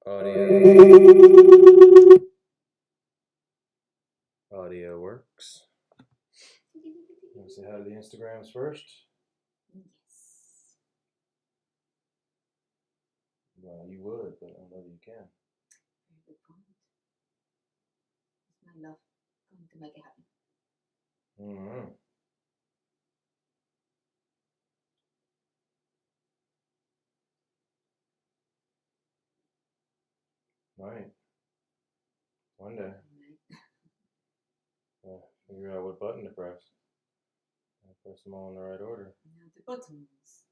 Audio works. You want to say hi to the Instagrams first? Yes. Well, you would, but I don't know that you can. Very good point. It's my love going to make it happen. Mm-hmm. Right. One day. Figure out what button to press. I'll press them all in the right order. Now the buttons.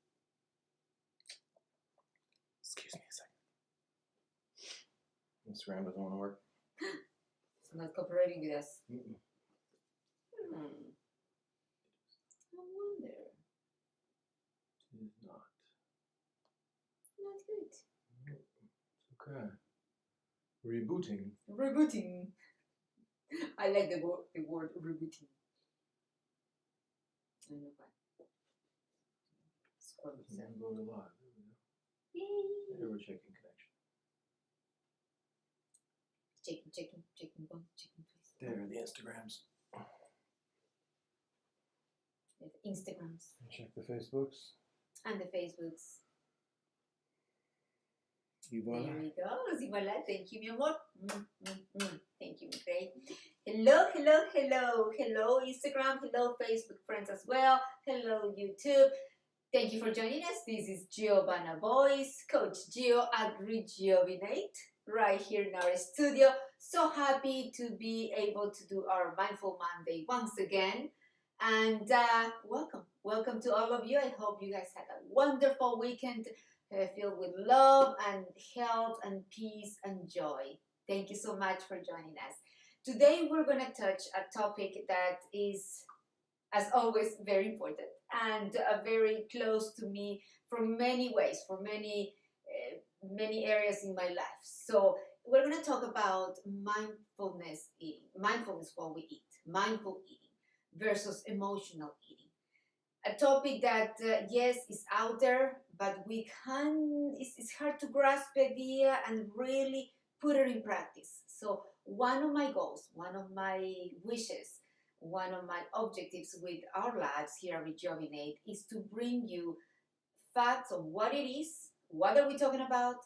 Excuse me a second. Instagram doesn't want to work. It's not cooperating with us. Mm-mm. I wonder. It is not. Not good. Okay. Rebooting. Rebooting. I like the word rebooting. I know why. Go to live. Yay. There we're checking connection. Checking one, checking twice. There are the Instagrams. The Instagrams. Check the Facebooks. And the Facebooks. Ivana. There we go. Ivana, thank you, mi amor. Thank you, great. Hello, hello, hello. Hello, Instagram. Hello, Facebook friends as well. Hello, YouTube. Thank you for joining us. This is Giovanna Voice, Coach Gio at Rejuvenate, right here in our studio. So happy to be able to do our Mindful Monday once again. And welcome to all of you. I hope you guys had a wonderful weekend filled with love and health and peace and joy. Thank you so much for joining us. Today we're going to touch a topic that is, as always, very important and very close to me from many ways, for many areas in my life. So we're going to talk about mindfulness eating, mindfulness while we eat, mindful eating versus emotional eating. A topic that, yes, is out there, but it's hard to grasp the idea and really put it in practice. So one of my goals, one of my wishes, one of my objectives with our lives here at Rejuvenate is to bring you facts of what it is, what are we talking about,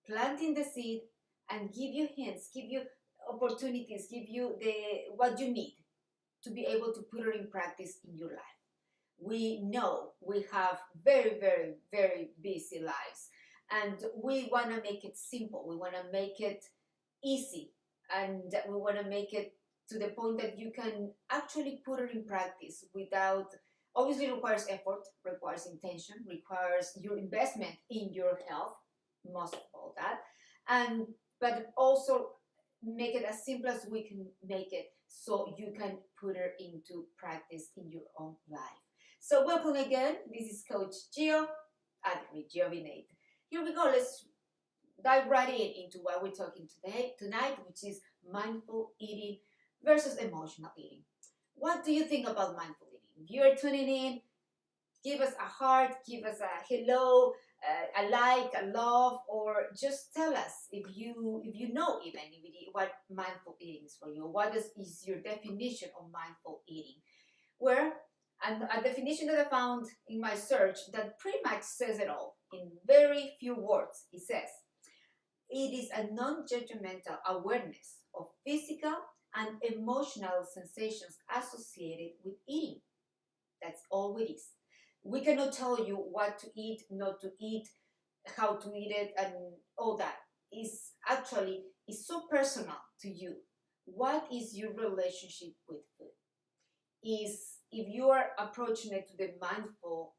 planting the seed, and give you hints, give you opportunities, give you what you need to be able to put it in practice in your life. We know we have very, very, very busy lives, and we want to make it simple. We want to make it easy, and we want to make it to the point that you can actually put it in practice without, obviously requires effort, requires intention, requires your investment in your health, most of all that, but also make it as simple as we can make it so you can put it into practice in your own life. So welcome again. This is Coach Gio at Rejuvenate. Here we go. Let's dive right into what we're talking tonight, which is mindful eating versus emotional eating. What do you think about mindful eating? If you're tuning in, give us a heart, give us a hello, a like, a love, or just tell us if you know even what mindful eating is for you. What is your definition of mindful eating? Where and a definition that I found in my search that pretty much says it all in very few words. It says, it is a non-judgmental awareness of physical and emotional sensations associated with eating. That's all it is. We cannot tell you what to eat, not to eat, how to eat it, and all that. Is so personal to you. What is your relationship with food? Is if you are approaching it to the mindful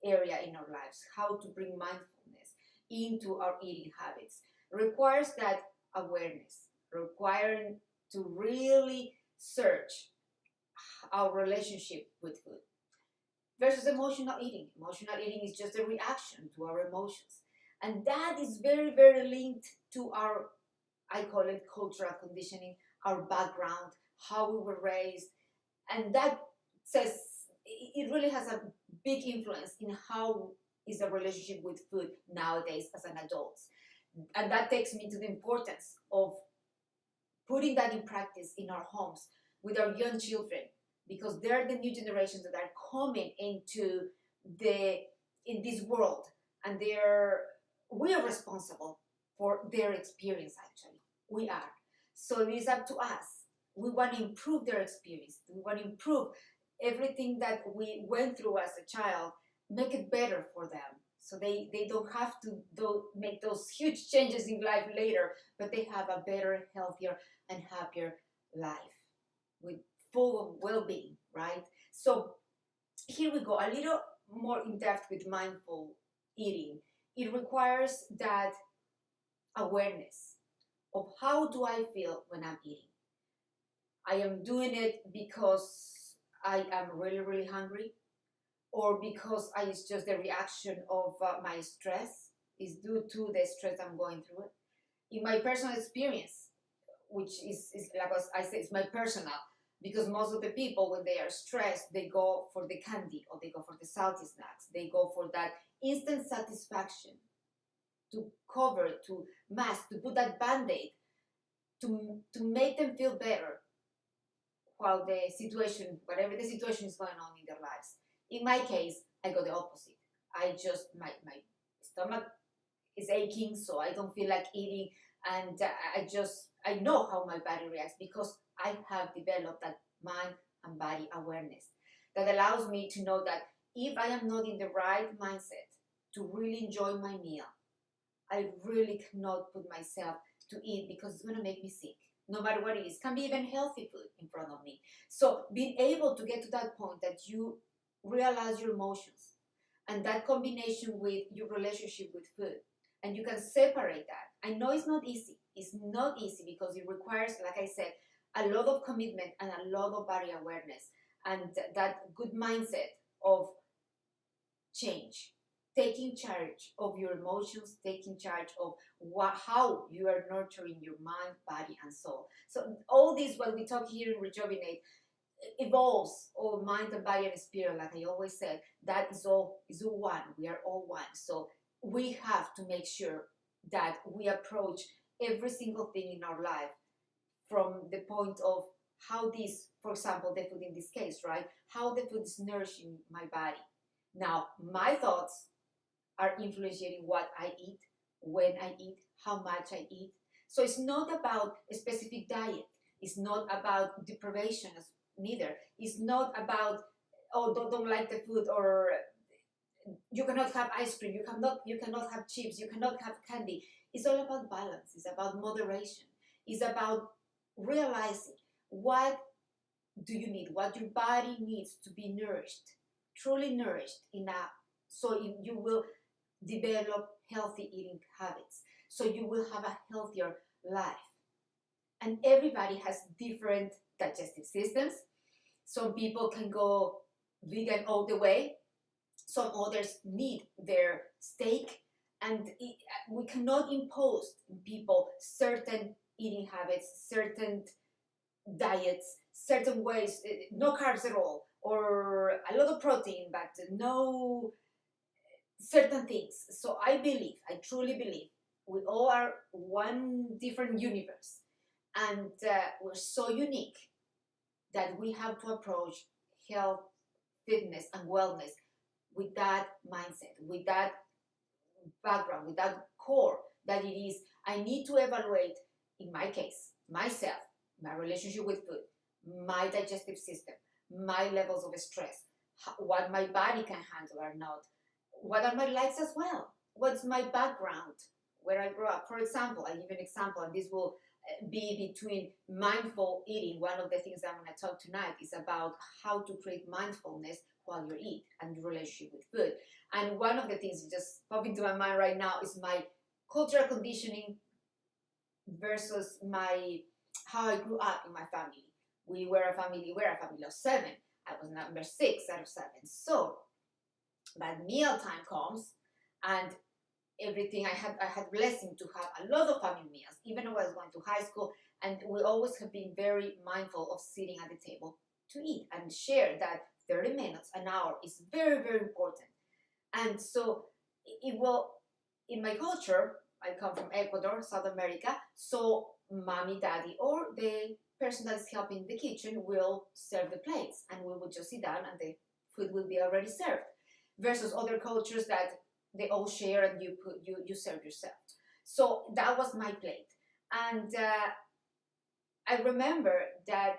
area in our lives, how to bring mindfulness into our eating habits requires that awareness, requiring to really search our relationship with food versus emotional eating. Emotional eating is just a reaction to our emotions, and that is very, very linked to our, I call it, cultural conditioning, our background, how we were raised, and that says it really has a big influence in how is the relationship with food nowadays as an adult. And that takes me to the importance of putting that in practice in our homes with our young children, because they're the new generations that are coming into in this world, and we are responsible for their experience. Actually, we are. So it is up to us. We want to improve their experience. We want to improve everything that we went through as a child, make it better for them, so they don't have to make those huge changes in life later, but they have a better, healthier, and happier life with full of well-being, right? So here we go, a little more in depth with mindful eating. It requires that awareness of how do I feel when I'm eating. I am doing it because I am really, really hungry, or because it's just the reaction of my stress, is due to the stress I'm going through. In my personal experience, which is like I say, it's my personal, because most of the people, when they are stressed, they go for the candy, or they go for the salty snacks. They go for that instant satisfaction, to cover, to mask, to put that band-aid, to make them feel better while the situation, whatever the situation is going on in their lives. In my case, I go the opposite. I just, my stomach is aching, so I don't feel like eating, and I know how my body reacts, because I have developed that mind and body awareness that allows me to know that if I am not in the right mindset to really enjoy my meal, I really cannot put myself to eat, because it's going to make me sick. No matter what it is, can be even healthy food in front of me. So being able to get to that point that you realize your emotions, and that combination with your relationship with food, and you can separate that. I know it's not easy. It's not easy, because it requires, like I said, a lot of commitment and a lot of body awareness, and that good mindset of change, taking charge of your emotions, taking charge of how you are nurturing your mind, body, and soul. So all this, what we talk here in Rejuvenate, evolves all mind and body and spirit. Like I always said, that is all one. We are all one. So we have to make sure that we approach every single thing in our life from the point of how this, for example, the food in this case, right? How the food is nourishing my body. Now, my thoughts are influencing what I eat, when I eat, how much I eat. So it's not about a specific diet. It's not about deprivation, neither. It's not about, oh, don't like the food, or you cannot have ice cream, you cannot have chips, you cannot have candy. It's all about balance. It's about moderation. It's about realizing what do you need, what your body needs to be nourished, truly nourished enough, so you will develop healthy eating habits, so you will have a healthier life. And everybody has different digestive systems. Some people can go vegan all the way. Some others need their steak. And we cannot impose on people certain eating habits, certain diets, certain ways, no carbs at all, or a lot of protein, but no certain things. So I truly believe, we all are one different universe, and we're so unique that we have to approach health, fitness, and wellness with that mindset, with that background, with that core, that it is, I need to evaluate, in my case, myself, my relationship with food, my digestive system, my levels of stress, what my body can handle or not, what are my likes as well, what's my background, where I grew up. For example, I give an example, and this will be between mindful eating. One of the things I'm going to talk tonight is about how to create mindfulness while you eat, and your relationship with food. And one of the things that just pop into my mind right now is my cultural conditioning versus how I grew up in my family. We're a family of 7. I was number 6 out of 7. So, but meal time comes, and everything, I had blessing to have a lot of family meals, even when I was going to high school, and we always have been very mindful of sitting at the table to eat and share that 30 minutes, an hour is very, very important. And so it will, in my culture, I come from Ecuador, South America, so mommy, daddy, or the person that's helping in the kitchen will serve the plates, and we will just sit down and the food will be already served. Versus other cultures that they all share and you serve yourself. So that was my plate, and I remember that.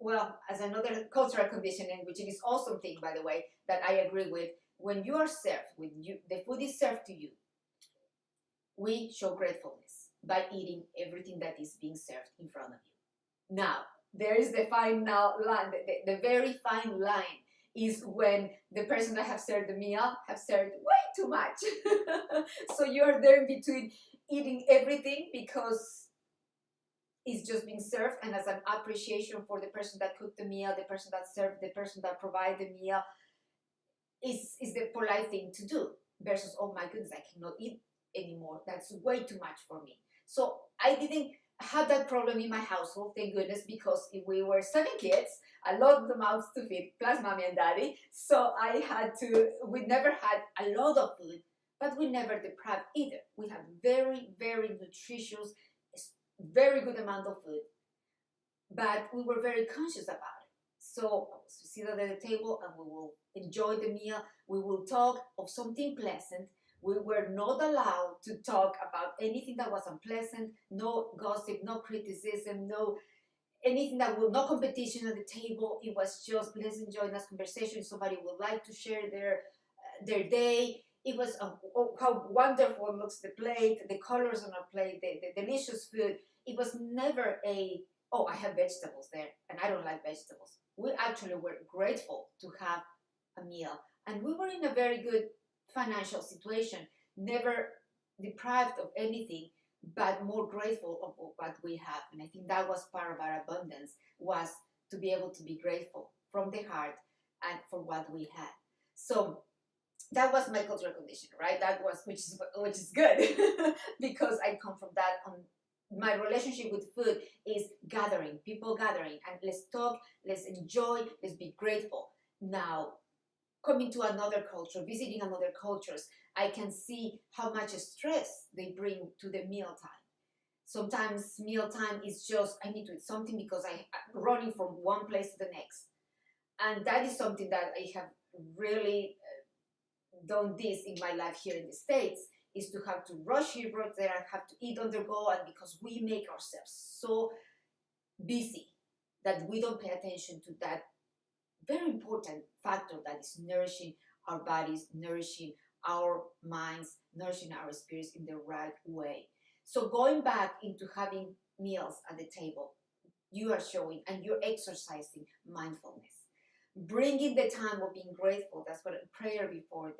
Well, as another cultural conditioning, which is awesome thing, by the way, that I agree with, when you are served, when the food is served to you, we show gratefulness by eating everything that is being served in front of you. Now, there is the final line, the very fine line is when the person that have served the meal have served way too much. So you're there in between eating everything because it's just being served, and as an appreciation for the person that cooked the meal, the person that served, the person that provided the meal, is the polite thing to do. Versus, oh my goodness, I cannot eat anymore. That's way too much for me. So I didn't have that problem in my household, thank goodness, because if we were 7 kids, a lot of the mouths to feed, plus mommy and daddy. So we never had a lot of food, but we never deprived either. We had very, very nutritious, very good amount of food, but we were very conscious about it. So we sit at the table and we will enjoy the meal. We will talk of something pleasant. We were not allowed to talk about anything that was unpleasant, no gossip, no criticism, no anything that was no competition at the table. It was just let's enjoy this conversation. Somebody would like to share their day. It was how wonderful looks the plate, the colors on our plate, the delicious food. It was never oh, I have vegetables there and I don't like vegetables. We actually were grateful to have a meal, and we were in a very good financial situation, never deprived of anything, but more grateful of what we have. And I think that was part of our abundance, was to be able to be grateful from the heart and for what we had. So that was my cultural condition, right? That was, which is good because I come from that. My relationship with food is gathering, people gathering, and let's talk, let's enjoy, let's be grateful. Now, coming to another culture, visiting another cultures, I can see how much stress they bring to the mealtime. Sometimes mealtime is just, I need to eat something because I'm running from one place to the next. And that is something that I have really done this in my life here in the States, is to have to rush here, rush there, and have to eat on the go, and because we make ourselves so busy that we don't pay attention to that very important factor that is nourishing our bodies, nourishing our minds, nourishing our spirits in the right way. So going back into having meals at the table, you are showing and you're exercising mindfulness. Bringing the time of being grateful, that's what prayer before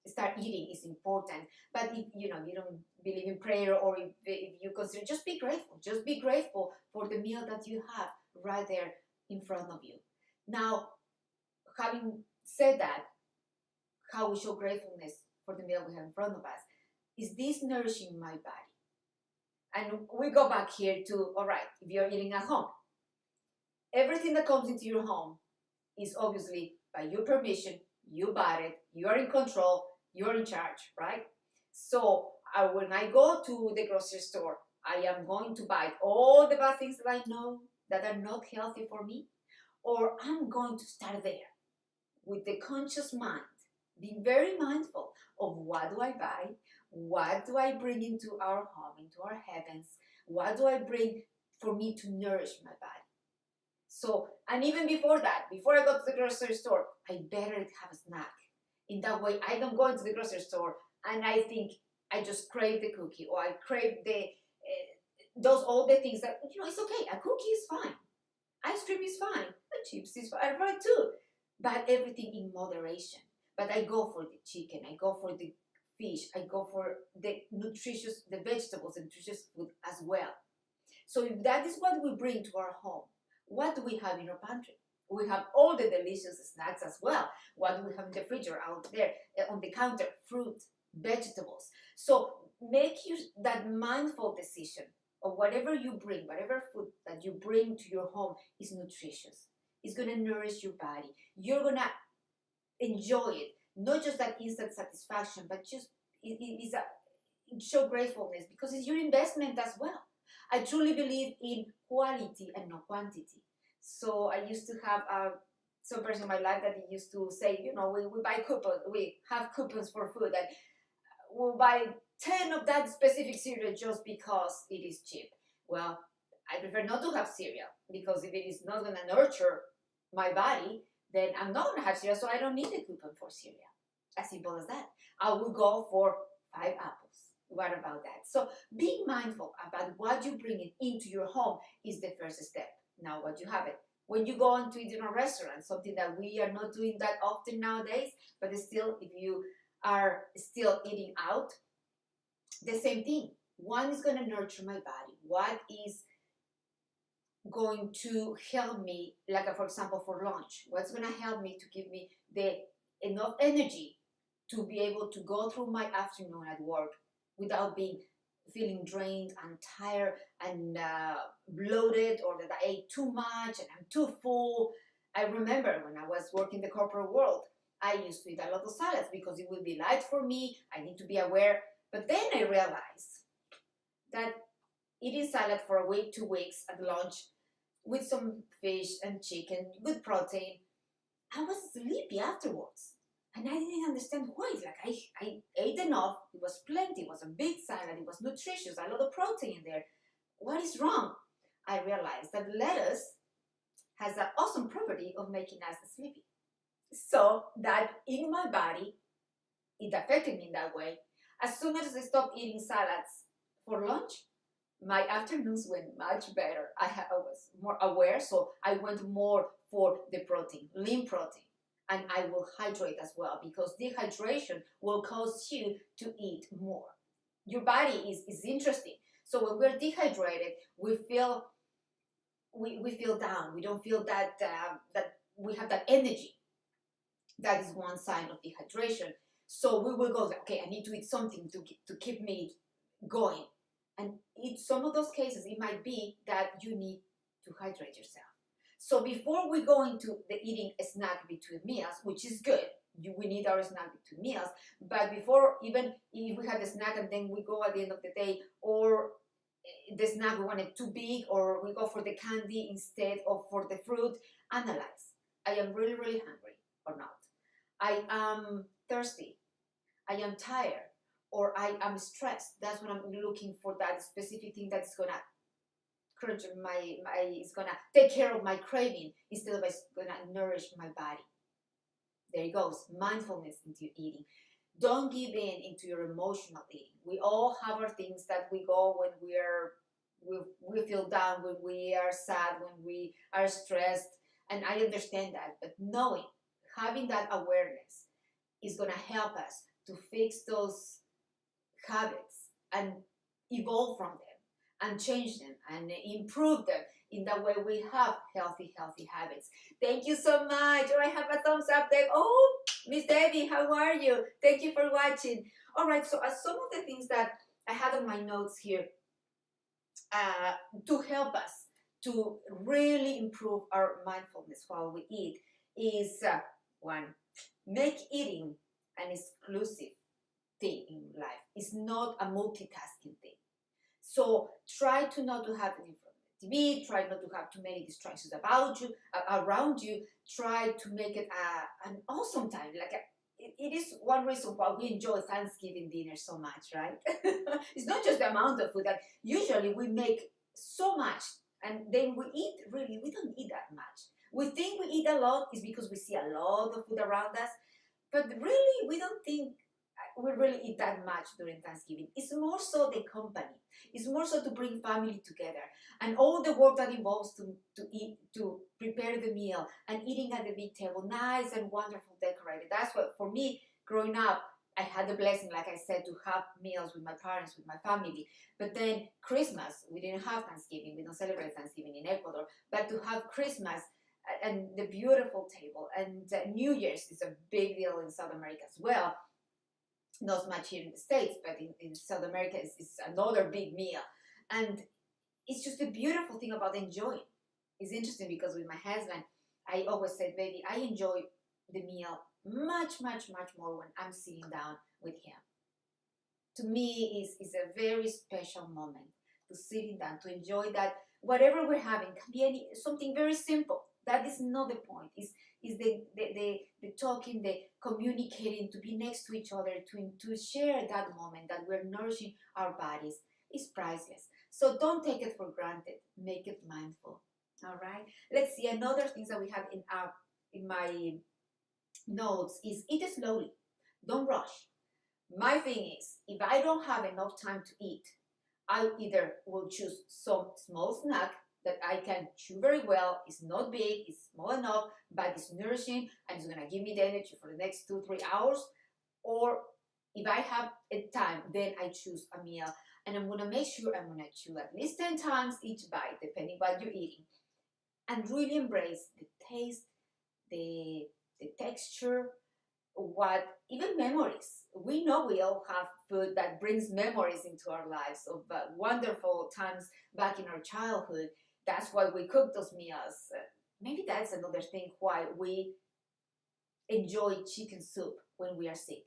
start eating is important. But if you don't believe in prayer, or if you consider, just be grateful for the meal that you have right there in front of you. Now, having said that, how we show gratefulness for the meal we have in front of us is this nourishing my body. And we go back here to, all right, if you're eating at home, everything that comes into your home is obviously by your permission. You bought it, you are in control, you're in charge, right? So when I go to the grocery store, I am going to buy all the bad things that I know that are not healthy for me, or I'm going to start there with the conscious mind, being very mindful of what do I buy, what do I bring into our home, into our heavens, what do I bring for me to nourish my body. So, and even before that, before I go to the grocery store, I better have a snack. In that way, I don't go into the grocery store and I think I just crave the cookie, or I crave those all the things that, it's okay. A cookie is fine. Ice cream is fine. The chips is fine, right too. But everything in moderation. But I go for the chicken. I go for the fish. I go for the vegetables, and nutritious food as well. So if that is what we bring to our home, what do we have in our pantry? We have all the delicious snacks as well. What do we have in the fridge or out there on the counter? Fruit, vegetables. So make that mindful decision of whatever you bring, whatever food that you bring to your home is nutritious. It's going to nourish your body. You're going to enjoy it. not just that instant satisfaction, but just it show gratefulness because it's your investment as well. I truly believe in quality and not quantity. So I used to have some person in my life that used to say, we buy coupons, we have coupons for food, and we'll buy 10 of that specific cereal just because it is cheap. Well, I prefer not to have cereal because if it is not going to nurture my body, then I'm not going to have cereal, so I don't need a coupon for cereal. As simple as that. I will go for 5 apples. What about that? So being mindful about what you bring into your home is the first step. Now, what you have it. When you go into eat in a restaurant, something that we are not doing that often nowadays, but still, if you are still eating out, the same thing. One is going to nurture my body. What is going to help me, like for example, for lunch? What's going to help me to give me the enough energy to be able to go through my afternoon at work without feeling drained and tired and bloated, or that I ate too much and I'm too full. I remember when I was working in the corporate world, I used to eat a lot of salads because it would be light for me. I need to be aware. But then I realized that eating salad for a week, 2 weeks at lunch with some fish and chicken, good protein, I was sleepy afterwards. And I didn't understand why. Like I ate enough, it was plenty, it was a big salad, it was nutritious, a lot of protein in there. What is wrong? I realized that lettuce has an awesome property of making us sleepy. So that in my body, it affected me in that way. As soon as I stopped eating salads for lunch, my afternoons went much better. I was more aware, so I went more for the protein, lean protein. And I will hydrate as well, because dehydration will cause you to eat more. Your body is interesting. So when we're dehydrated, we feel down. We don't feel that we have that energy. That is one sign of dehydration. So we will go, okay, I need to eat something to keep me going. And in some of those cases, it might be that you need to hydrate yourself. So before we go into the eating a snack between meals, which is good, we need our snack between meals, but before, even if we have the snack and then we go at the end of the day, or the snack we want it too big, or we go for the candy instead of for the fruit, analyze. I am really, really hungry or not. I am thirsty. I am tired. Or I am stressed. That's when I'm looking for that specific thing that's gonna crunch it's gonna take care of my craving instead of it's gonna nourish my body. There it goes. Mindfulness into eating. Don't give in into your emotional eating. We all have our things that we go when we feel down, when we are sad, when we are stressed, and I understand that. But having that awareness is gonna help us to fix those habits and evolve from them and change them and improve them. In that way, we have healthy habits. Thank you so much. Or I have a thumbs up there. Oh, Miss Debbie, how are you? Thank you for watching. All right, so some of the things that I had on my notes here to help us to really improve our mindfulness while we eat is one, make eating an exclusive thing in life. It's not a multitasking thing. So try to not to have anything from the TV. Try not to have too many distractions around you. Try to make it an awesome time. It is one reason why we enjoy Thanksgiving dinner so much, right? It's not just the amount of food that usually we make so much, and then we don't eat that much. We think we eat a lot is because we see a lot of food around us, but really we don't think we really eat that much during Thanksgiving. It's more so the company. It's more so to bring family together and all the work that involves to eat, to prepare the meal and eating at the big table, nice and wonderful decorated. That's what, for me, growing up, I had the blessing, like I said, to have meals with my parents, with my family. But then Christmas, we didn't have Thanksgiving. We don't celebrate Thanksgiving in Ecuador. But to have Christmas and the beautiful table, and New Year's is a big deal in South America as well. Not much here in the States, but in South America, it's another big meal. And it's just a beautiful thing about enjoying. It's interesting because with my husband, I always said, baby, I enjoy the meal much, much, much more when I'm sitting down with him. To me, is a very special moment to sitting down, to enjoy that. Whatever we're having can be something very simple. That is not the point. Is the talking, the communicating, to be next to each other, to share that moment that we're nourishing our bodies is priceless. So don't take it for granted. Make it mindful. All right. Let's see. Another things that we have in my notes is eat slowly. Don't rush. My thing is, if I don't have enough time to eat, I either will choose some small snack that I can chew very well. It's not big, it's small enough, but it's nourishing and it's gonna give me the energy for the next 2-3 hours. Or if I have a time, then I choose a meal, and I'm gonna make sure I'm gonna chew at least 10 times each bite, depending what you're eating, and really embrace the taste, the texture, what even memories. We know we all have food that brings memories into our lives of wonderful times back in our childhood. That's why we cook those meals. Maybe that's another thing why we enjoy chicken soup when we are sick.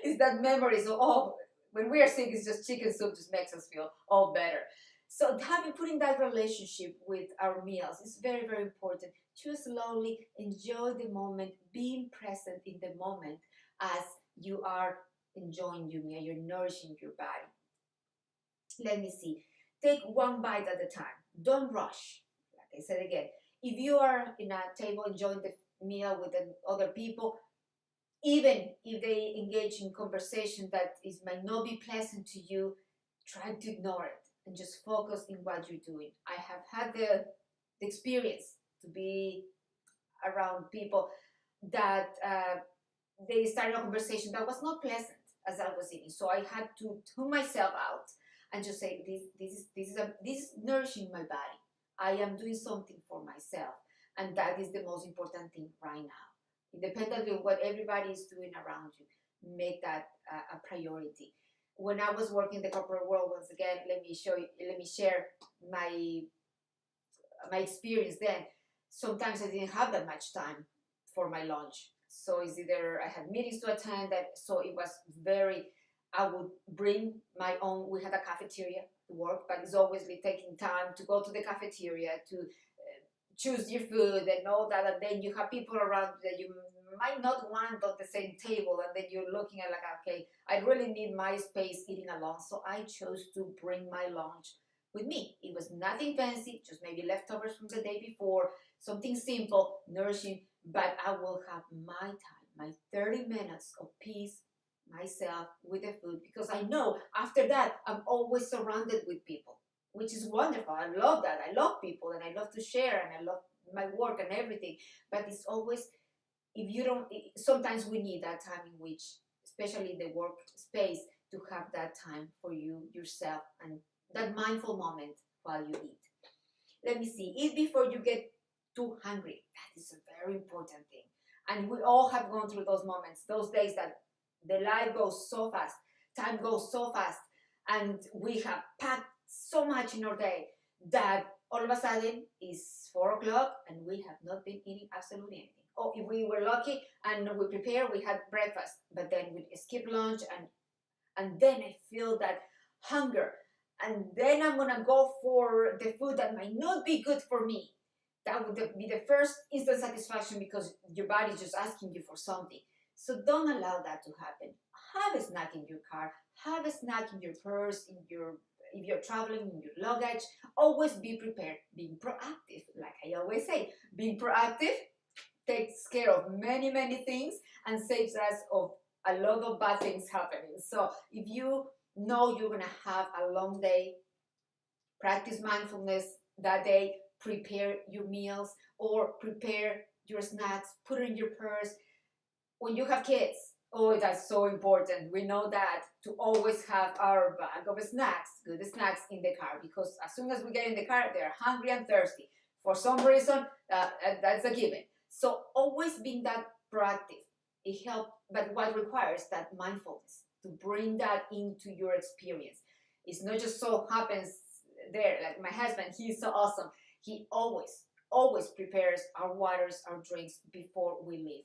Is that memories of, oh, when we are sick, it's just chicken soup just makes us feel all better. So putting that relationship with our meals is very, very important. Choose slowly, enjoy the moment, being present in the moment as you are enjoying your meal, you're nourishing your body. Let me see. Take one bite at a time. Don't rush. Like I said again, if you are in a table enjoying the meal with other people, even if they engage in conversation that might not be pleasant to you, try to ignore it and just focus in what you're doing. I have had the experience to be around people that they started a conversation that was not pleasant as I was eating. So I had to tune myself out and just say, this is nourishing my body. I am doing something for myself, and that is the most important thing right now. Independently of what everybody is doing around you, make that a priority. When I was working in the corporate world, once again, let me share my experience then. Sometimes I didn't have that much time for my lunch. So it's either I had meetings to attend, so it was I would bring my own, we had a cafeteria to work, but it's always taking time to go to the cafeteria, to choose your food and all that, and then you have people around that you might not want on the same table, and then you're looking at like, okay, I really need my space eating alone. So I chose to bring my lunch with me. It was nothing fancy, just maybe leftovers from the day before, something simple, nourishing, but I will have my time, my 30 minutes of peace, myself with the food, because I know after that I'm always surrounded with people, which is wonderful. I love that. I love people and I love to share and I love my work and everything. But it's always, if you don't, sometimes we need that time in which, especially in the workspace, to have that time for you, yourself, and that mindful moment while you eat. Let me see. Eat before you get too hungry. That is a very important thing. And we all have gone through those moments, those days that the life goes so fast, time goes so fast, and we have packed so much in our day that all of a sudden it's 4 o'clock and we have not been eating absolutely anything. Or if we were lucky and we prepared, we had breakfast, but then we skip lunch, and then I feel that hunger, and then I'm gonna go for the food that might not be good for me. That would be the first instant satisfaction because your body is just asking you for something. So don't allow that to happen. Have a snack in your car. Have a snack in your purse, if you're traveling, in your luggage. Always be prepared. Being proactive, like I always say. Being proactive takes care of many, many things and saves us of a lot of bad things happening. So if you know you're going to have a long day, practice mindfulness that day. Prepare your meals or prepare your snacks. Put it in your purse. When you have kids, oh, that's so important. We know that to always have our bag of snacks, good snacks in the car, because as soon as we get in the car, they're hungry and thirsty. For some reason, that's a given. So always being that proactive, it helps, but what requires that mindfulness to bring that into your experience. It's not just so happens there. Like my husband, he's so awesome. He always prepares our waters, our drinks before we leave.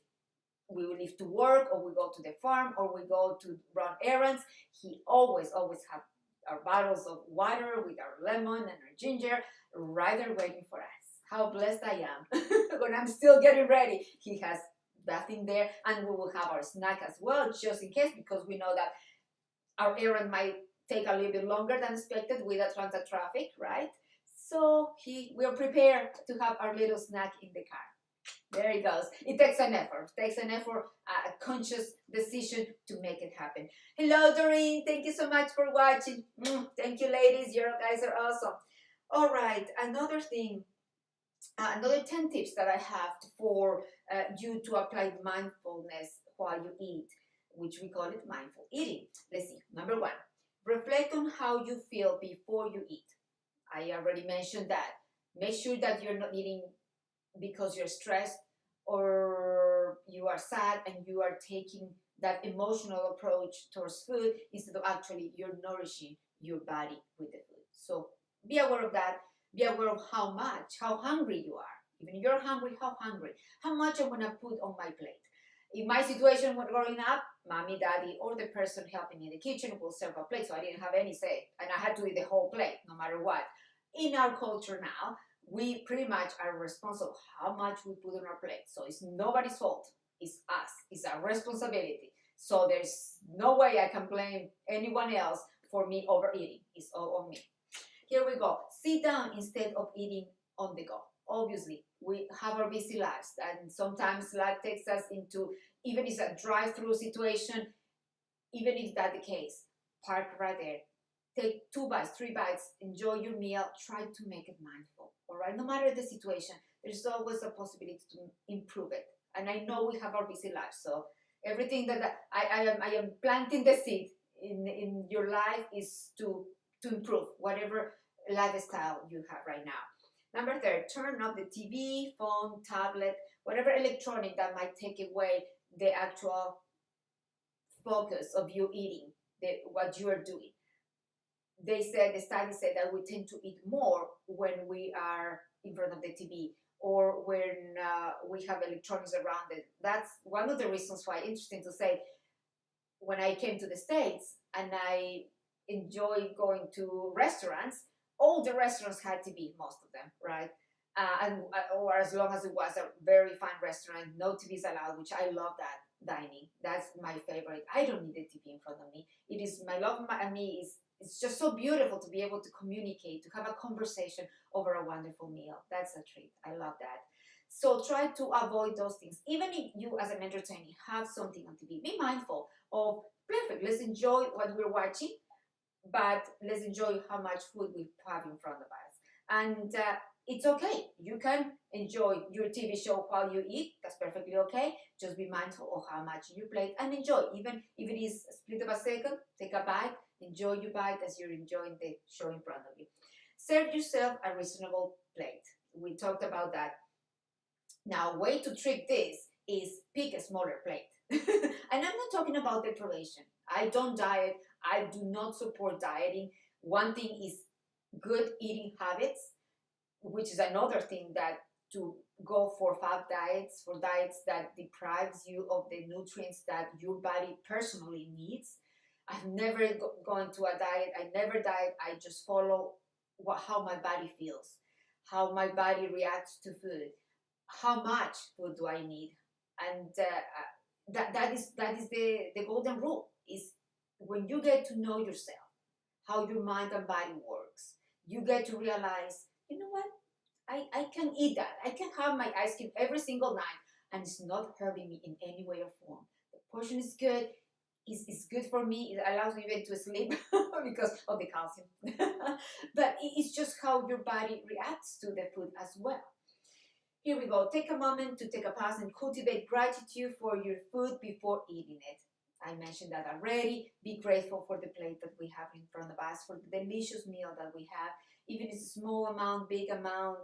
we leave to work, or we go to the farm, or we go to run errands, he always have our bottles of water with our lemon and our ginger right there waiting for us. How blessed I am. When I'm still getting ready, he has that in there, and we will have our snack as well, just in case, because we know that our errand might take a little bit longer than expected with Atlanta traffic, right? So we are prepared to have our little snack in the car. There it goes. It takes an effort. It takes an effort, a conscious decision to make it happen. Hello, Doreen. Thank you so much for watching. Thank you, ladies. You guys are awesome. All right. Another thing, another 10 tips that I have for you to apply mindfulness while you eat, which we call it mindful eating. Let's see. Number 1, reflect on how you feel before you eat. I already mentioned that. Make sure that you're not eating because you're stressed or you are sad and you are taking that emotional approach towards food instead of actually you're nourishing your body with the food. So be aware of that. Be aware of how hungry you are. Even if you're hungry, how much I'm going to put on my plate. In my situation when growing up, mommy, daddy, or the person helping me in the kitchen will serve a plate, so I didn't have any say, and I had to eat the whole plate no matter what. In our culture now, we pretty much are responsible how much we put on our plate. So it's nobody's fault. It's us. It's our responsibility. So there's no way I can blame anyone else for me overeating. It's all on me. Here we go. Sit down instead of eating on the go. Obviously, we have our busy lives, and sometimes life takes us into, even if it's a drive-through situation, even if that's the case, park right there. Take 2 bites, 3 bites, enjoy your meal, try to make it mindful, all right? No matter the situation, there's always a possibility to improve it. And I know we have our busy lives, so everything that I am planting the seed in your life is to improve whatever lifestyle you have right now. Number 3, turn off the TV, phone, tablet, whatever electronic that might take away the actual focus of you eating, what you are doing. The study said that we tend to eat more when we are in front of the TV or when we have electronics around it. That's one of the reasons why, interesting to say, when I came to the States and I enjoy going to restaurants, all the restaurants had TV, most of them, right? Or as long as it was a very fine restaurant, no TVs allowed, which I love that dining. That's my favorite. I don't need the TV in front of me. It is my love and me is. It's just so beautiful to be able to communicate, to have a conversation over a wonderful meal. That's a treat. I love that. So try to avoid those things. Even if you, as an entertainer, have something on TV, be mindful of, perfect, let's enjoy what we're watching, but let's enjoy how much food we have in front of us. And it's okay. You can enjoy your TV show while you eat. That's perfectly okay. Just be mindful of how much you plate and enjoy. Even if it is a split of a second, take a bite. Enjoy your bite as you're enjoying the show in front of you. Serve yourself a reasonable plate. We talked about that. Now, way to trick this is pick a smaller plate. And I'm not talking about deprivation. I don't diet. I do not support dieting. One thing is good eating habits, which is another thing, that to go for fad diets, for diets that deprives you of the nutrients that your body personally needs. I've never gone to a diet. I never diet. I just follow how my body feels, how my body reacts to food, how much food do I need, and that is the golden rule. Is when you get to know yourself, how your mind and body works, you get to realize, you know what, I can eat that. I can have my ice cream every single night, and it's not hurting me in any way or form. The portion is good. It's good for me. It allows me even to sleep because of the calcium. But it's just how your body reacts to the food as well. Here we go. Take a moment to take a pause and cultivate gratitude for your food before eating it. I mentioned that already. Be grateful for the plate that we have in front of us, for the delicious meal that we have. Even if it's a small amount, big amount,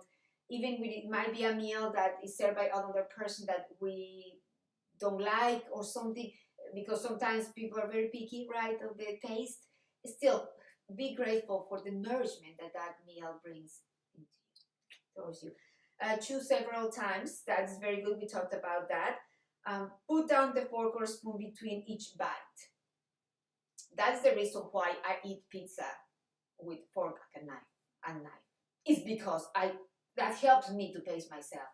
even if it might be a meal that is served by another person that we don't like or something, because sometimes people are very picky, right, of the taste. Still, be grateful for the nourishment that that meal brings towards you. Choose several times. That's very good. We talked about that. Put down the fork or spoon between each bite. That's the reason why I eat pizza with fork and knife. It's because that helps me to pace myself.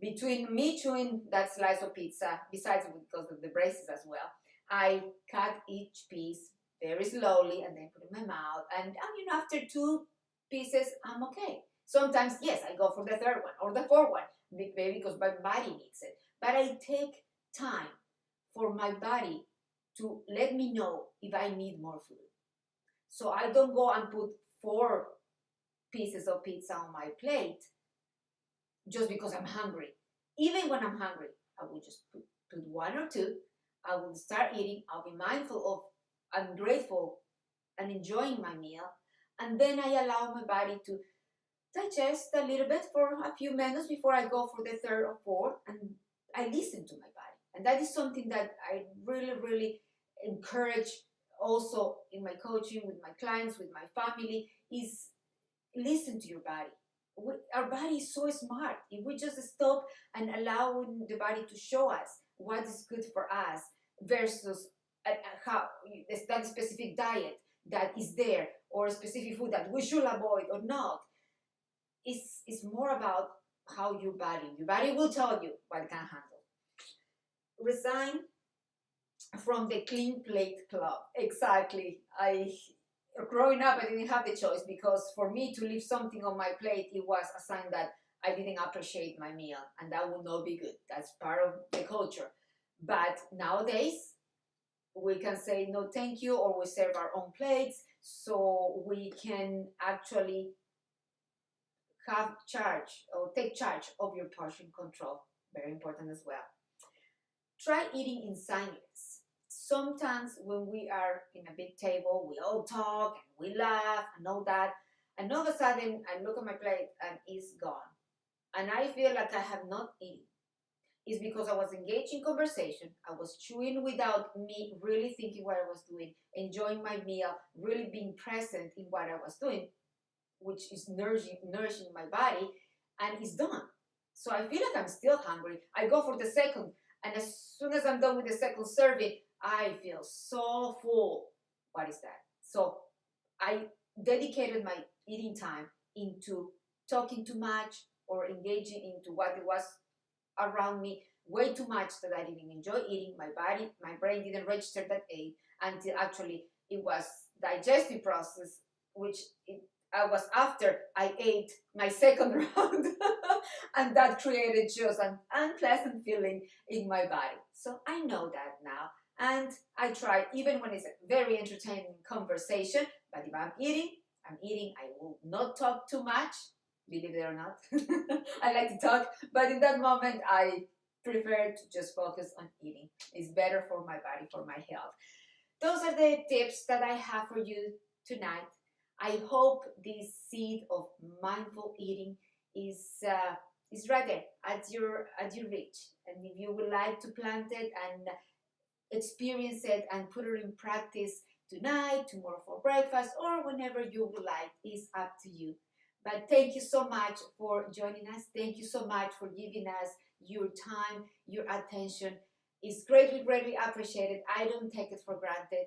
Between me chewing that slice of pizza, besides because of the braces as well, I cut each piece very slowly and then put it in my mouth. And after 2 pieces, I'm okay. Sometimes, yes, I go for the third one or the fourth one, maybe because my body needs it. But I take time for my body to let me know if I need more food. So I don't go and put 4 pieces of pizza on my plate just because I'm hungry. Even when I'm hungry, I will just put 1 or 2. I will start eating. I'll be mindful of, I'm grateful and enjoying my meal. And then I allow my body to digest a little bit for a few minutes before I go for the third or fourth. And I listen to my body. And that is something that I really, really encourage also in my coaching with my clients, with my family, is listen to your body. Our body is so smart. If we just stop and allow the body to show us what is good for us versus how that specific diet that is there or a specific food that we should avoid or not, it's more about how your body will tell you what it can handle. Resign from the clean plate club. Exactly. Growing up, I didn't have the choice, because for me to leave something on my plate, it was a sign that I didn't appreciate my meal, and that would not be good. That's part of the culture. But nowadays, we can say no thank you, or we serve our own plates, so we can actually have charge or take charge of your portion control. Very important as well. Try eating in silence. Sometimes when we are in a big table, we all talk and we laugh and all that, and all of a sudden I look at my plate and it's gone. And I feel like I have not eaten. It's because I was engaged in conversation. I was chewing without me really thinking what I was doing, enjoying my meal, really being present in what I was doing, which is nourishing my body, and it's done. So I feel like I'm still hungry. I go for the second, and as soon as I'm done with the second serving, I feel so full. What is that? So I dedicated my eating time into talking too much or engaging into what it was around me way too much, that I didn't enjoy eating. My brain didn't register that ate until actually it was digestive process, which I was after I ate my second round, and that created just an unpleasant feeling in my body. So I know that now, and I try, even when it's a very entertaining conversation, but if I'm eating, I will not talk too much, believe it or not. I like to talk, but in that moment, I prefer to just focus on eating. It's better for my body, for my health. Those are the tips that I have for you tonight. I hope this seed of mindful eating is right there at your reach. And if you would like to plant it and experience it and put it in practice tonight, tomorrow for breakfast, or whenever you would like, is up to you. But thank you so much for joining us. Thank you so much for giving us your time, your attention. It's greatly, greatly appreciated. I don't take it for granted.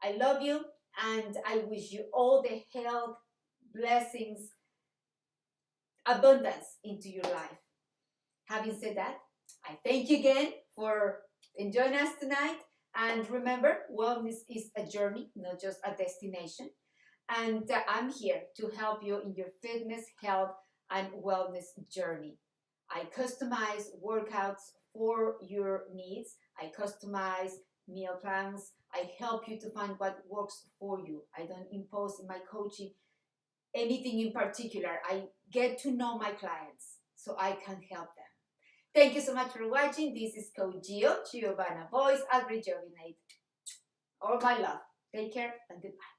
I love you, and I wish you all the health, blessings, abundance into your life. Having said that, I thank you again for enjoying us tonight. And remember, wellness is a journey, not just a destination. And I'm here to help you in your fitness, health, and wellness journey. I customize workouts for your needs. I customize meal plans. I help you to find what works for you. I don't impose in my coaching anything in particular. I get to know my clients so I can help them. Thank you so much for watching. This is Coach Giovanna Voice at Rejuvenate. All my love. Take care and goodbye.